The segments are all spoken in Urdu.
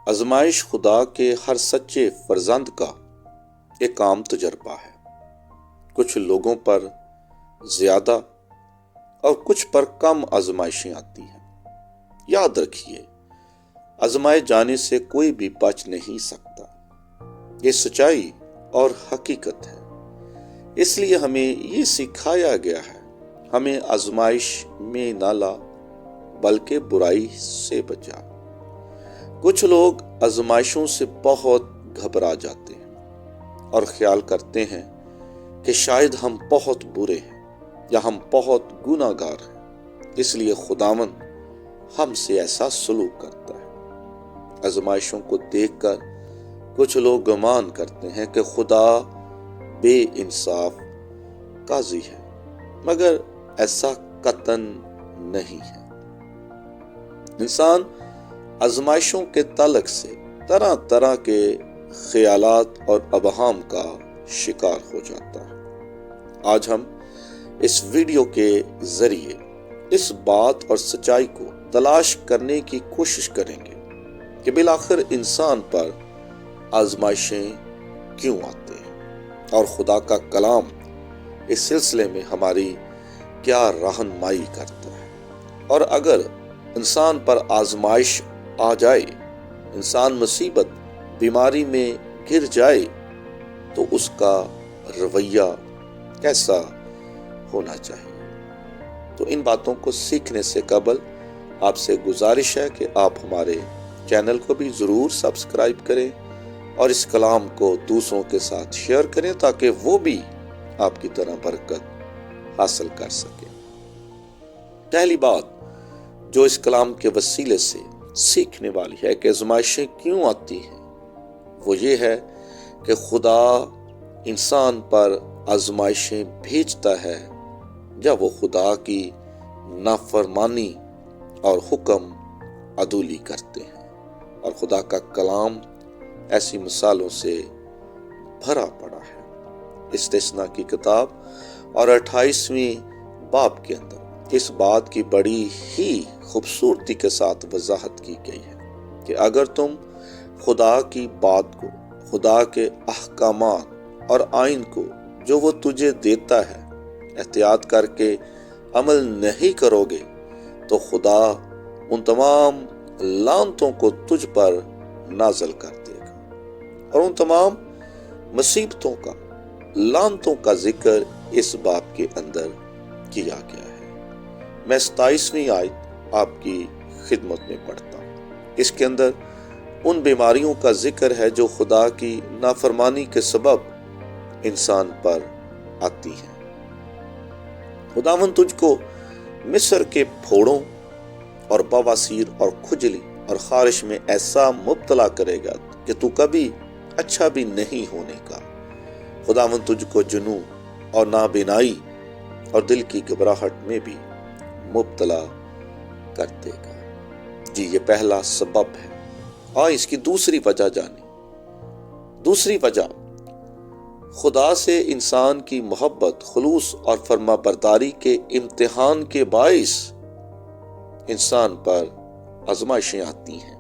آزمائش خدا کے ہر سچے فرزند کا ایک عام تجربہ ہے۔ کچھ لوگوں پر زیادہ اور کچھ پر کم آزمائشیں آتی ہیں۔ یاد رکھیے، آزمائے جانے سے کوئی بھی بچ نہیں سکتا۔ یہ سچائی اور حقیقت ہے۔ اس لیے ہمیں یہ سکھایا گیا ہے، ہمیں آزمائش میں نہ لا بلکہ برائی سے بچا۔ کچھ لوگ آزمائشوں سے بہت گھبرا جاتے ہیں اور خیال کرتے ہیں کہ شاید ہم بہت برے ہیں یا ہم بہت گناہ گار ہیں، اس لیے خداوند ہم سے ایسا سلوک کرتا ہے۔ آزمائشوں کو دیکھ کر کچھ لوگ گمان کرتے ہیں کہ خدا بے انصاف قاضی ہے، مگر ایسا قطعاً نہیں ہے۔ انسان آزمائشوں کے تعلق سے طرح طرح کے خیالات اور ابہام کا شکار ہو جاتا ہے۔ آج ہم اس ویڈیو کے ذریعے اس بات اور سچائی کو تلاش کرنے کی کوشش کریں گے کہ بالآخر انسان پر آزمائشیں کیوں آتے ہیں اور خدا کا کلام اس سلسلے میں ہماری کیا رہنمائی کرتا ہے۔ اور اگر انسان پر آزمائش آ جائے، انسان مصیبت بیماری میں گر جائے، تو اس کا رویہ کیسا ہونا چاہیے؟ تو ان باتوں کو سیکھنے سے قبل آپ سے گزارش ہے کہ آپ ہمارے چینل کو بھی ضرور سبسکرائب کریں اور اس کلام کو دوسروں کے ساتھ شیئر کریں تاکہ وہ بھی آپ کی طرح برکت حاصل کر سکیں۔ پہلی بات جو اس کلام کے وسیلے سے سیکھنے والی ہے کہ آزمائشیں کیوں آتی ہیں، وہ یہ ہے کہ خدا انسان پر آزمائشیں بھیجتا ہے جب وہ خدا کی نافرمانی اور حکم عدولی کرتے ہیں، اور خدا کا کلام ایسی مثالوں سے بھرا پڑا ہے۔ استثنا کی کتاب اور 28ویں باب کے اندر اس بات کی بڑی ہی خوبصورتی کے ساتھ وضاحت کی گئی ہے کہ اگر تم خدا کی بات کو، خدا کے احکامات اور آئین کو جو وہ تجھے دیتا ہے احتیاط کر کے عمل نہیں کرو گے، تو خدا ان تمام لعنتوں کو تجھ پر نازل کر دے گا۔ اور ان تمام مصیبتوں کا، لعنتوں کا ذکر اس باب کے اندر کیا گیا ہے۔ میں 27ویں آیت آپ کی خدمت میں پڑھتا ہوں۔ اس کے اندر ان بیماریوں کا ذکر ہے جو خدا کی نافرمانی کے سبب انسان پر آتی ہیں۔ خداوند تجھ کو مصر کے پھوڑوں اور بواسیر اور کھجلی اور خارش میں ایسا مبتلا کرے گا کہ تو کبھی اچھا بھی نہیں ہونے کا۔ خداوند تجھ کو جنون اور نابینائی اور دل کی گھبراہٹ میں بھی مبتلا کر دے گا۔ جی، یہ پہلا سبب ہے۔ اور اس کی دوسری وجہ جانیں۔ دوسری وجہ، خدا سے انسان کی محبت، خلوص اور فرما برداری کے امتحان کے باعث انسان پر آزمائشیں آتی ہیں۔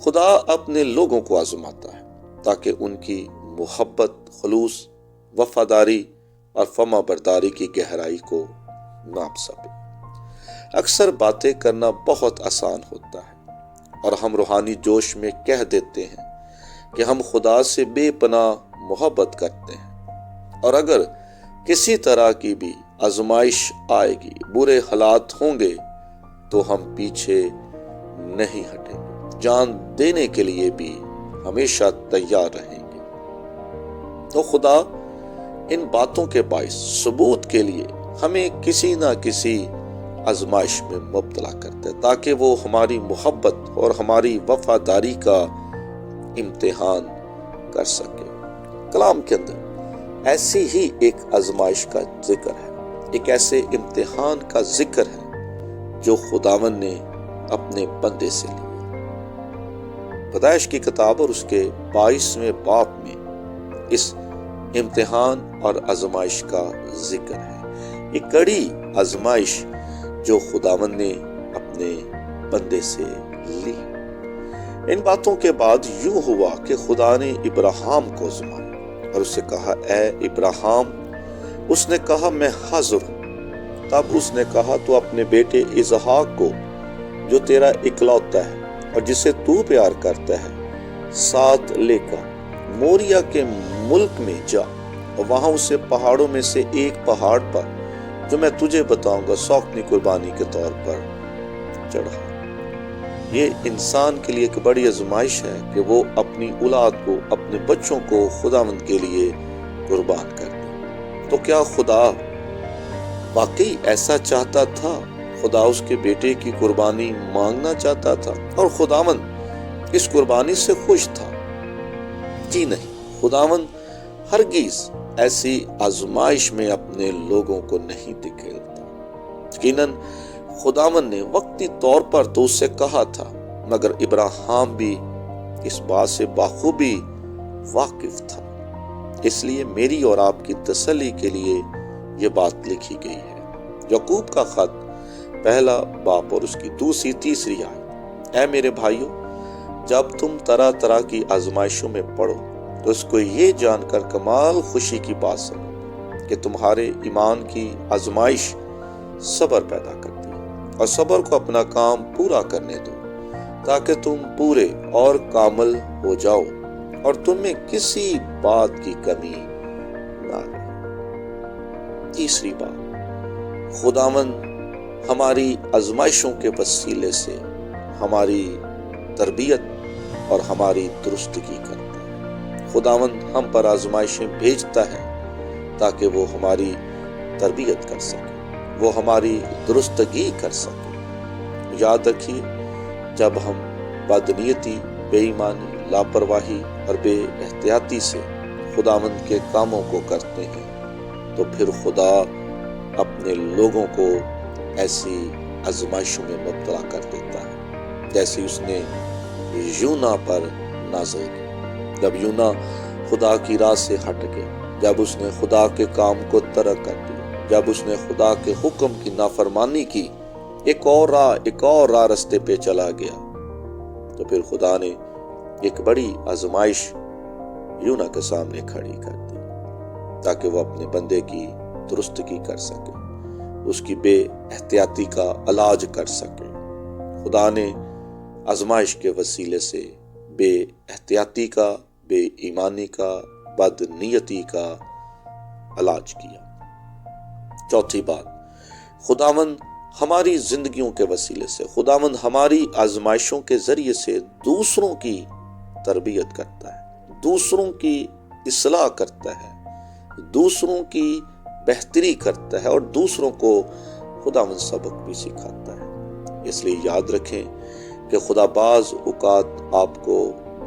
خدا اپنے لوگوں کو آزماتا ہے تاکہ ان کی محبت، خلوص، وفاداری اور فرما برداری کی گہرائی کو ناپ سکے۔ اکثر باتیں کرنا بہت آسان ہوتا ہے اور ہم روحانی جوش میں کہہ دیتے ہیں کہ ہم خدا سے بے پناہ محبت کرتے ہیں، اور اگر کسی طرح کی بھی آزمائش آئے گی، برے حالات ہوں گے، تو ہم پیچھے نہیں ہٹیں گے، جان دینے کے لیے بھی ہمیشہ تیار رہیں گے۔ تو خدا ان باتوں کے باعث ثبوت کے لیے ہمیں کسی نہ کسی آزمائش میں مبتلا کرتا ہے تاکہ وہ ہماری محبت اور ہماری وفاداری کا امتحان کر سکے۔ کلام کے اندر ایسی ہی ایک آزمائش کا ذکر ہے، ایک ایسے امتحان کا ذکر ہے جو خداوند نے اپنے بندے سے لیا۔ پیدائش کی کتاب اور اس کے 22ویں باب میں اس امتحان اور آزمائش کا ذکر ہے۔ یہ کڑی آزمائش جو خداوند نے اپنے بندے سے لی۔ ان باتوں کے بعد یوں ہوا کہ خدا نے ابراہیم کو آزمایا اور اسے کہا اے ابراہیم۔ اس نے کہا میں حاضر ہوں۔ تب اس نے کہا تو اپنے بیٹے اسحاق کو جو تیرا اکلوتا ہے اور جسے تو پیار کرتا ہے ساتھ لے کر موریا کے ملک میں جا اور وہاں اسے پہاڑوں میں سے ایک پہاڑ پر جو میں تجھے بتاؤں گا سوکھنی قربانی کے طور پر چڑھا۔ یہ انسان کے لیے ایک بڑی آزمائش ہے کہ وہ اپنی اولاد کو، اپنے بچوں کو خداوند کے لیے قربان کر دے۔ تو کیا خدا واقعی ایسا چاہتا تھا؟ خدا اس کے بیٹے کی قربانی مانگنا چاہتا تھا اور خداوند اس قربانی سے خوش تھا؟ جی نہیں، خداوند ہرگز ایسی آزمائش میں اپنے لوگوں کو نہیں دکھیلتا۔ یقیناً خداوند نے وقتی طور پر تو اس سے کہا تھا، مگر ابراہیم بھی اس بات سے بخوبی واقف تھا۔ اس لیے میری اور آپ کی تسلی کے لیے یہ بات لکھی گئی ہے۔ یعقوب کا خط پہلا باب اور اس کی دوسری تیسری آیت۔ اے میرے بھائیو، جب تم طرح طرح کی آزمائشوں میں پڑو تو اس کو یہ جان کر کمال خوشی کی بات سمجھو کہ تمہارے ایمان کی آزمائش صبر پیدا کرتی ہے، اور صبر کو اپنا کام پورا کرنے دو تاکہ تم پورے اور کامل ہو جاؤ اور تم میں کسی بات کی کمی نہ رہے۔ تیسری بات، خداوند ہماری آزمائشوں کے وسیلے سے ہماری تربیت اور ہماری درستگی کرتا ہے۔ خداوند ہم پر آزمائشیں بھیجتا ہے تاکہ وہ ہماری تربیت کر سکے، وہ ہماری درستگی کر سکے۔ یاد رکھیے، جب ہم بدنیتی، بے ایمانی، لاپرواہی اور بے احتیاطی سے خداوند کے کاموں کو کرتے ہیں تو پھر خدا اپنے لوگوں کو ایسی آزمائشوں میں مبتلا کر دیتا ہے جیسے اس نے یونا پر نازل کی۔ جب یونا خدا کی راہ سے ہٹ گیا، جب اس نے خدا کے کام کو ترک کر دیا، جب اس نے خدا کے حکم کی نافرمانی کی، ایک اور راہ رستے پہ چلا گیا، تو پھر خدا نے ایک بڑی آزمائش یونا کے سامنے کھڑی کر دی تاکہ وہ اپنے بندے کی درستگی کر سکے، اس کی بے احتیاطی کا علاج کر سکے۔ خدا نے آزمائش کے وسیلے سے بے احتیاطی کا، بے ایمانی کا، بد نیتی کا علاج کیا۔ چوتھی بات، خداوند ہماری زندگیوں کے وسیلے سے، خداوند ہماری آزمائشوں کے ذریعے سے دوسروں کی تربیت کرتا ہے، دوسروں کی اصلاح کرتا ہے، دوسروں کی بہتری کرتا ہے اور دوسروں کو خداوند سبق بھی سکھاتا ہے۔ اس لیے یاد رکھیں کہ خدا بعض اوقات آپ کو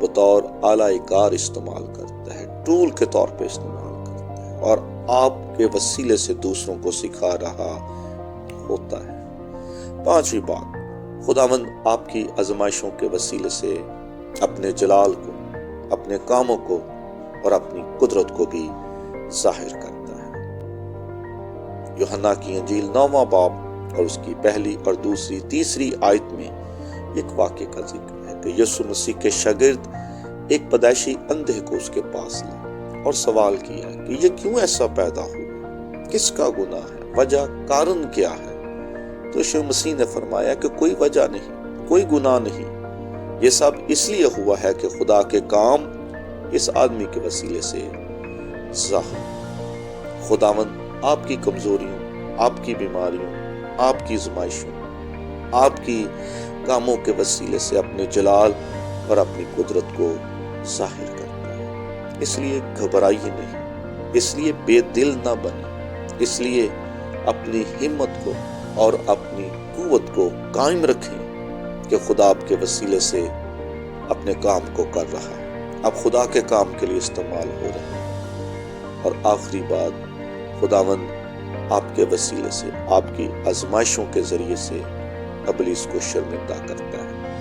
بطور اعلی کار استعمال کرتا ہے، ٹول کے طور پہ استعمال کرتا ہے، اور آپ کے وسیلے سے دوسروں کو سکھا رہا ہوتا ہے۔ پانچویں بات، خداوند آپ کی آزمائشوں کے وسیلے سے اپنے جلال کو، اپنے کاموں کو اور اپنی قدرت کو بھی ظاہر کرتا ہے۔ یوحنا کی انجیل 9واں باب اور اس کی پہلی اور دوسری تیسری آیت میں ایک واقعے کا ذکر ہے کہ یسوع مسیح کے شاگرد ایک پیدائشی اندھے کو اس کے پاس لائے اور سوال کیا کہ یہ کیوں ایسا پیدا ہوا، کس کا گناہ ہے، وجہ، کارن کیا ہے؟ تو یسوع مسیح نے فرمایا کہ کوئی وجہ نہیں، کوئی گناہ نہیں، یہ سب اس لیے ہوا ہے کہ خدا کے کام اس آدمی کے وسیلے سے ظاہر۔ خداوند آپ کی کمزوریوں، آپ کی بیماریوں، آپ کی آزمائشوں، آپ کی کاموں کے وسیلے سے اپنے جلال اور اپنی قدرت کو ظاہر کرتا ہے۔ اس لیے گھبرائیے نہیں، اس لیے بے دل نہ بنے، اس لیے اپنی ہمت کو اور اپنی قوت کو قائم رکھیں کہ خدا آپ کے وسیلے سے اپنے کام کو کر رہا ہے، اب خدا کے کام کے لیے استعمال ہو رہے ہیں۔ اور آخری بات، خداوند آپ کے وسیلے سے، آپ کی آزمائشوں کے ذریعے سے ابلیس کو شرمندہ کرتا ہے۔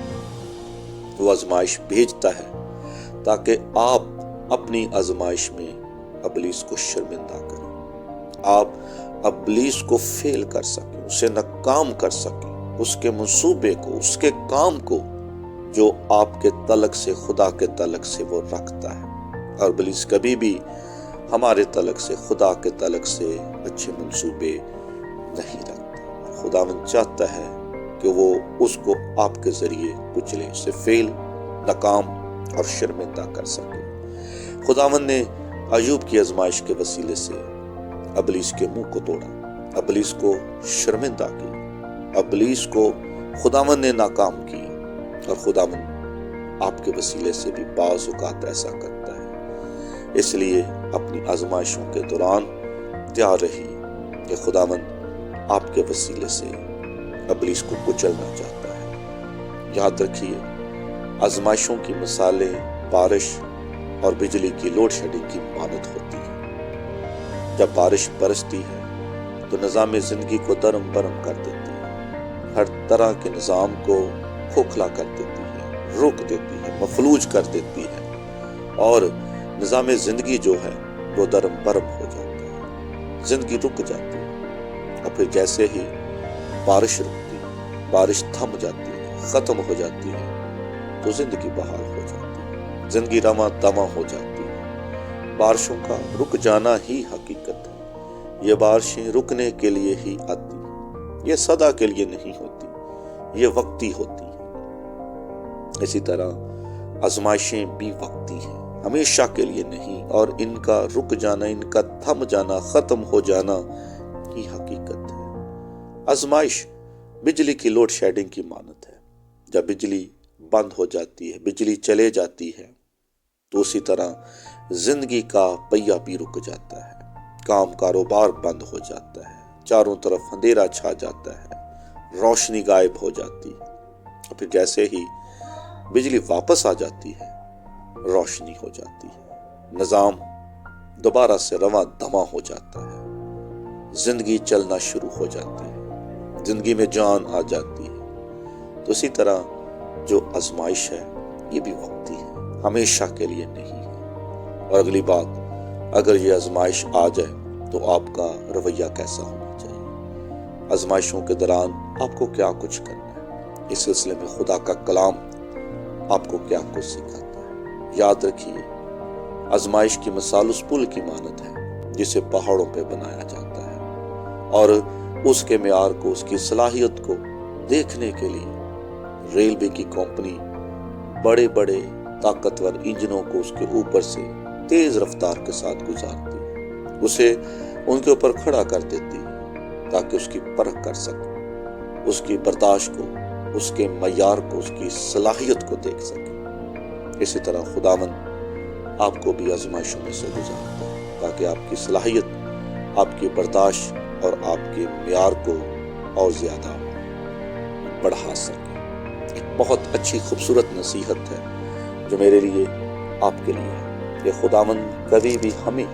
وہ آزمائش بھیجتا ہے تاکہ آپ اپنی آزمائش میں ابلیس کو شرمندہ کریں، آپ ابلیس کو فیل کر سکیں، اسے ناکام کر سکیں، اس کے منصوبے کو، اس کے کام کو جو آپ کے تعلق سے خدا کے تعلق سے وہ رکھتا ہے، اور ابلیس کبھی بھی ہمارے تعلق سے خدا کے تعلق سے اچھے منصوبے نہیں رکھتا۔ خداوند چاہتا ہے کہ وہ اس کو آپ کے ذریعے کچلے، اسے فیل، ناکام اور شرمندہ کر سکے۔ خداوند نے ایوب کی آزمائش کے وسیلے سے ابلیس کے منہ کو توڑا، ابلیس کو شرمندہ کی، ابلیس کو خداوند نے ناکام کی، اور خداوند آپ کے وسیلے سے بھی بعض اوقات ایسا کرتا ہے۔ اس لیے اپنی آزمائشوں کے دوران تیار رہیے کہ خداوند آپ کے وسیلے سے ابلیس کو کچلنا چاہتا ہے۔ یاد رکھیے، آزمائشوں کی مثالیں بارش اور بجلی کی لوڈ شیڈنگ کی مانند ہوتی ہیں۔ جب بارش برستی ہے تو نظام زندگی کو درم برم کر دیتی ہے، ہر طرح کے نظام کو کھوکھلا کر دیتی ہے، روک دیتی ہے، مفلوج کر دیتی ہے، اور نظام زندگی جو ہے وہ درم برم ہو جاتا ہے، زندگی رک جاتی ہے۔ اور پھر جیسے ہی بارش رکتی ہے، بارش تھم جاتی ہے، ختم ہو جاتی ہے، تو زندگی بحال ہو جاتی ہے، زندگی رواں دواں ہو جاتی ہے۔ بارشوں کا رک جانا ہی حقیقت ہے۔ یہ بارشیں رکنے کے لیے ہی آتی ہیں، یہ سدا کے لیے نہیں ہوتی، یہ وقتی ہوتی ہے۔ اسی طرح آزمائشیں بھی وقتی ہیں، ہمیشہ کے لیے نہیں، اور ان کا رک جانا، ان کا تھم جانا، ختم ہو جانا ہی حقیقت ہے۔ آزمائش بجلی کی لوڈ شیڈنگ کی مانند ہے۔ جب بجلی بند ہو جاتی ہے، بجلی چلے جاتی ہے، تو اسی طرح زندگی کا پہیہ بھی رک جاتا ہے، کام کاروبار بند ہو جاتا ہے، چاروں طرف اندھیرا چھا جاتا ہے، روشنی غائب ہو جاتی ہے، اور پھر جیسے ہی بجلی واپس آ جاتی ہے، روشنی ہو جاتی ہے، نظام دوبارہ سے رواں دواں ہو جاتا ہے، زندگی چلنا شروع ہو جاتی ہے، زندگی میں جان آ جاتی ہے۔ تو اسی طرح جو آزمائش ہے یہ بھی وقتی ہے، ہمیشہ کے لیے نہیں ہے۔ اور اگلی بات، اگر یہ آزمائش آ جائے تو آپ کا رویہ کیسا ہونا چاہیے؟ آزمائشوں کے دوران آپ کو کیا کچھ کرنا ہے؟ اس سلسلے میں خدا کا کلام آپ کو کیا کچھ سکھاتا ہے؟ یاد رکھیے، آزمائش کی مثال اس پل کی مانند ہے جسے پہاڑوں پہ بنایا جاتا ہے، اور اس کے معیار کو، اس کی صلاحیت کو دیکھنے کے لیے ریلوے کی کمپنی بڑے بڑے طاقتور انجنوں کو اس کے اوپر سے تیز رفتار کے ساتھ گزارتی، اسے ان کے اوپر کھڑا کر دیتی تاکہ اس کی پرکھ کر سکے، اس کی برداشت کو، اس کے معیار کو، اس کی صلاحیت کو دیکھ سکے۔ اسی طرح خداوند آپ کو بھی آزمائشوں میں سے گزارتا ہے تاکہ آپ کی صلاحیت، آپ کی برداشت اور آپ کے معیار کو اور زیادہ بڑھا سکے۔ ایک بہت اچھی خوبصورت نصیحت ہے جو میرے لیے، آپ کے لیے ہے کہ خداوند کبھی بھی ہمیں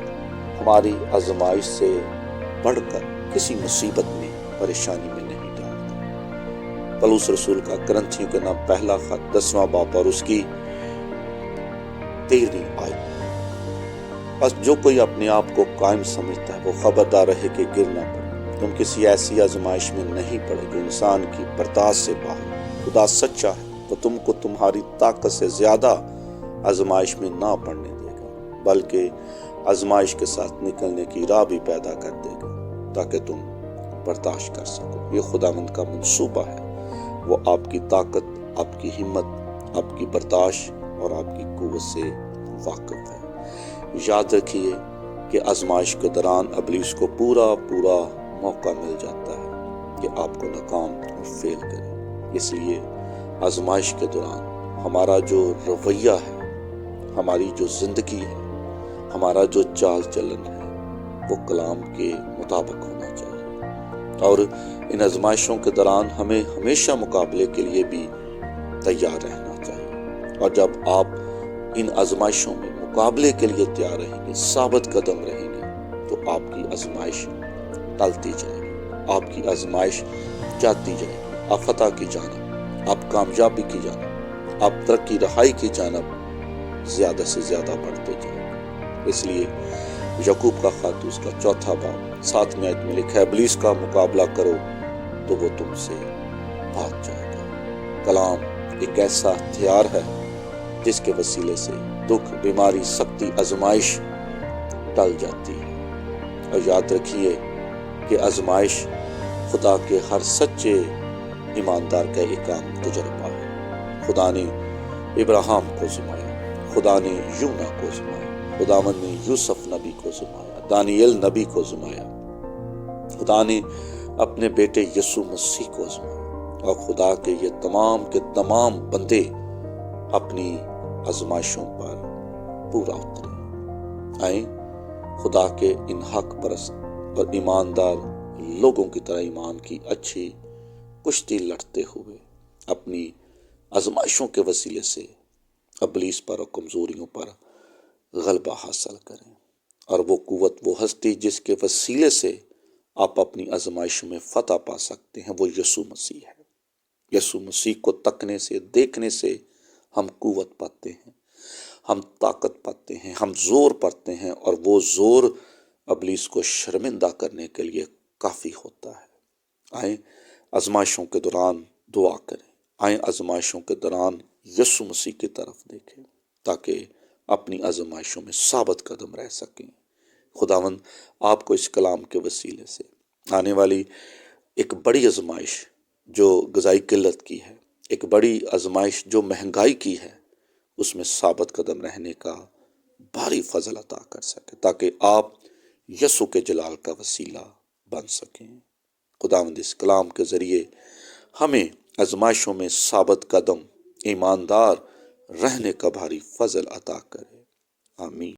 ہماری آزمائش سے بڑھ کر کسی مصیبت میں، پریشانی میں نہیں ڈالتا۔ پولس رسول کا کرنتھیوں کے نام پہلا خط 10واں باب اور اس کی 13ویں آیت۔ بس جو کوئی اپنے آپ کو قائم سمجھتا ہے وہ خبردار رہے کہ گر نہ پڑے، تم کسی ایسی آزمائش میں نہیں پڑے جو انسان کی برداشت سے باہر۔ خدا سچا ہے، وہ تم کو تمہاری طاقت سے زیادہ آزمائش میں نہ پڑنے دے گا، بلکہ آزمائش کے ساتھ نکلنے کی راہ بھی پیدا کر دے گا تاکہ تم برداشت کر سکو۔ یہ خداوند کا منصوبہ ہے، وہ آپ کی طاقت، آپ کی ہمت، آپ کی برداشت اور آپ کی قوت سے واقف ہے۔ یاد رکھیے کہ آزمائش کے دوران ابلیس کو پورا موقع مل جاتا ہے کہ آپ کو ناکام اور فیل کرے۔ اس لیے آزمائش کے دوران ہمارا جو رویہ ہے، ہماری جو زندگی ہے، ہمارا جو چال چلن ہے، وہ کلام کے مطابق ہونا چاہیے، اور ان آزمائشوں کے دوران ہمیں ہمیشہ مقابلے کے لیے بھی تیار رہنا چاہیے۔ اور جب آپ ان آزمائشوں میں مقابلے کے لیے تیار رہیں گے، ثابت قدم رہیں گے، تو آپ کی آزمائش ٹلتی جائے گی، آپ کی آزمائش جاتی جائے گی، آپ فتح کی جانب، آپ کامیابی کی جانب، آپ ترقی رہائی کی جانب زیادہ سے زیادہ بڑھتے جائیں گے۔ اس لیے یعقوب کا خط اس کا 4 باب 7 آیت میں لکھا ہے، ابلیس کا مقابلہ کرو تو وہ تم سے بھاگ جائے گا۔ کلام ایک ایسا ہتھیار ہے جس کے وسیلے سے دکھ، بیماری، سختی، آزمائش ٹل جاتی ہے۔ اور یاد رکھیے کہ آزمائش خدا کے ہر سچے ایماندار کا ایک عام تجربہ ہے۔ خدا نے ابراہیم کو آزمایا، خدا نے یونہ کو آزمایا، خداوند نے یوسف نبی کو آزمایا، دانیل نبی کو آزمایا، خدا نے اپنے بیٹے یسوع مسیح کو آزمایا، اور خدا کے یہ تمام کے تمام بندے اپنی آزمائشوں پر پورا اترے۔ آئیں خدا کے ان حق پرست اور ایماندار لوگوں کی طرح ایمان کی اچھی کشتی لڑتے ہوئے اپنی آزمائشوں کے وسیلے سے ابلیس پر اور کمزوریوں پر غلبہ حاصل کریں، اور وہ قوت، وہ ہستی جس کے وسیلے سے آپ اپنی آزمائشوں میں فتح پا سکتے ہیں، وہ یسوع مسیح ہے۔ یسوع مسیح کو تکنے سے، دیکھنے سے ہم قوت پاتے ہیں، ہم طاقت پاتے ہیں، ہم زور پاتے ہیں، اور وہ زور ابلیس کو شرمندہ کرنے کے لیے کافی ہوتا ہے۔ آئیں آزمائشوں کے دوران دعا کریں، آئیں آزمائشوں کے دوران یسوع مسیح کی طرف دیکھیں تاکہ اپنی آزمائشوں میں ثابت قدم رہ سکیں۔ خداوند آپ کو اس کلام کے وسیلے سے آنے والی ایک بڑی آزمائش جو غذائی قلت کی ہے، ایک بڑی آزمائش جو مہنگائی کی ہے، اس میں ثابت قدم رہنے کا بھاری فضل عطا کر سکے تاکہ آپ یسوع کے جلال کا وسیلہ بن سکیں۔ خداوند اس کلام کے ذریعے ہمیں آزمائشوں میں ثابت قدم، ایماندار رہنے کا بھاری فضل عطا کرے۔ آمین۔